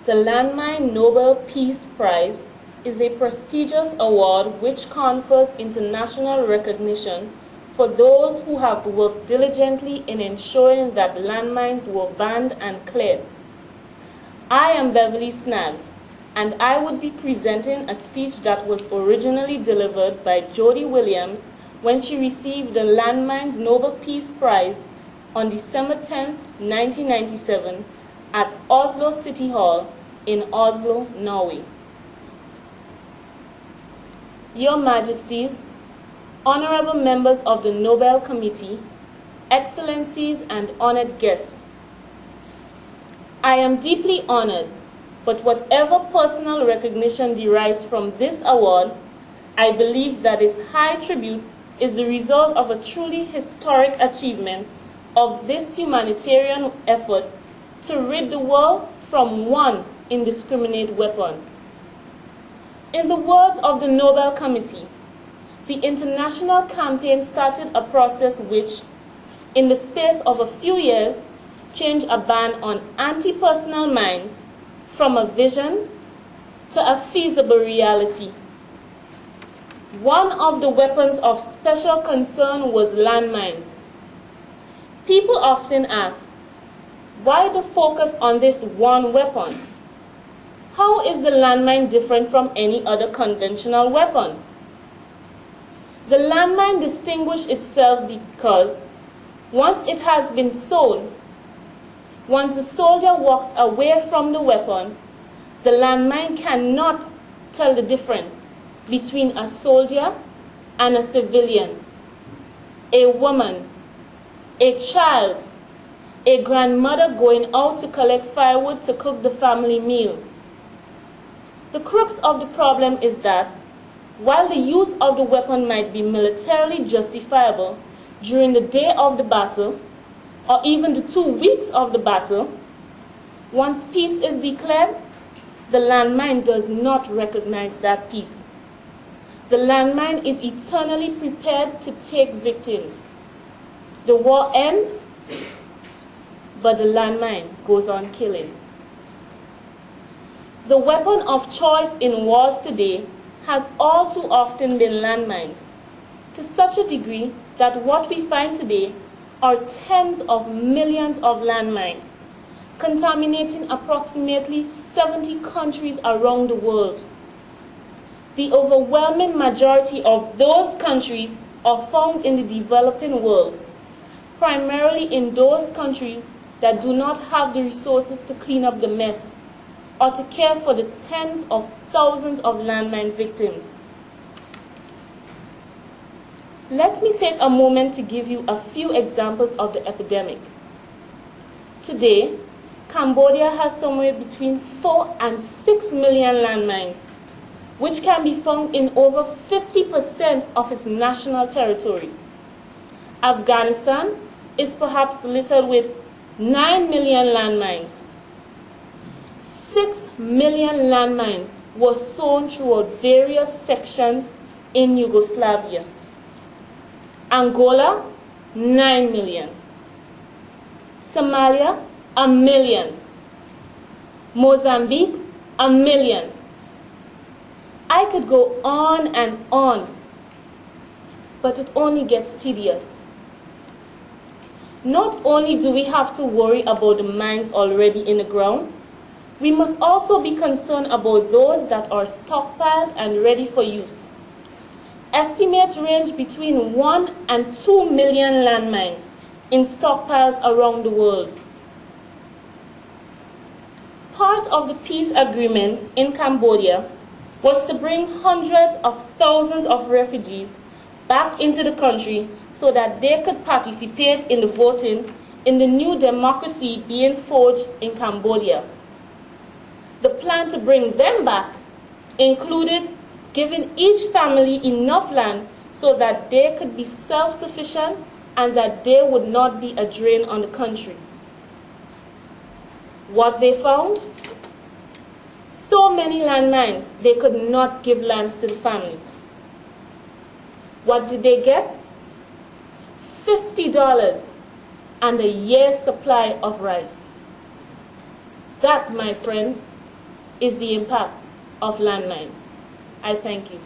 The Landmine Nobel Peace Prize is a prestigious award which confers international recognition for those who have worked diligently in ensuring that landmines were banned and cleared. I am Beverly Snagg, and I would be presenting a speech that was originally delivered by Jodi when she received the Landmines Nobel Peace Prize on December 10, 1997, at Oslo City Hall in Oslo, Norway. Your Majesties, honorable members of the Nobel Committee, excellencies and honored guests, I am deeply honored, but whatever personal recognition derives from this award, I believe that its high tribute is the result of a truly historic achievement of this humanitarian effort to rid the world from one indiscriminate weapon. In the words of the Nobel Committee, the international campaign started a process which, in the space of a few years, changed a ban on anti-personnel mines from a vision to a feasible reality. One of the weapons of special concern was landmines. People often ask, why the focus on this one weapon? How is the landmine different from any other conventional weapon? The landmine distinguishes itself because once it has been sold, once the soldier walks away from the weapon, the landmine cannot tell the difference between a soldier and a civilian, a woman, a child, a grandmother going out to collect firewood to cook the family meal. The crux of the problem is that while the use of the weapon might be militarily justifiable during the day of the battle, or even the 2 weeks of the battle, once peace is declared, the landmine does not recognize that peace. The landmine is eternally prepared to take victims. The war ends, but the landmine goes on killing. The weapon of choice in wars today has all too often been landmines, to such a degree that what we find today are tens of millions of landmines, contaminating approximately 70 countries around the world. The overwhelming majority of those countries are found in the developing world, primarily in those countries that do not have the resources to clean up the mess or to care for the tens of thousands of landmine victims. Let me take a moment to give you a few examples of the epidemic. Today, Cambodia has somewhere between 4 and 6 million landmines, which can be found in over 50% of its national territory. Afghanistan is perhaps littered with 9 million landmines. 6 million landmines were sown throughout various sections in Yugoslavia. Angola, 9 million. Somalia, 1 million. Mozambique, 1 million. I could go on and on, but it only gets tedious. Not only do we have to worry about the mines already in the ground, we must also be concerned about those that are stockpiled and ready for use. Estimates range between 1 and 2 million landmines in stockpiles around the world. Part of the peace agreement in Cambodia was to bring hundreds of thousands of refugees back into the country so that they could participate in the voting in the new democracy being forged in Cambodia. The plan to bring them back included giving each family enough land so that they could be self-sufficient and that they would not be a drain on the country. What they found? So many landmines, they could not give lands to the family. What did they get? $50 and a year's supply of rice. That, my friends, is the impact of landmines. I thank you.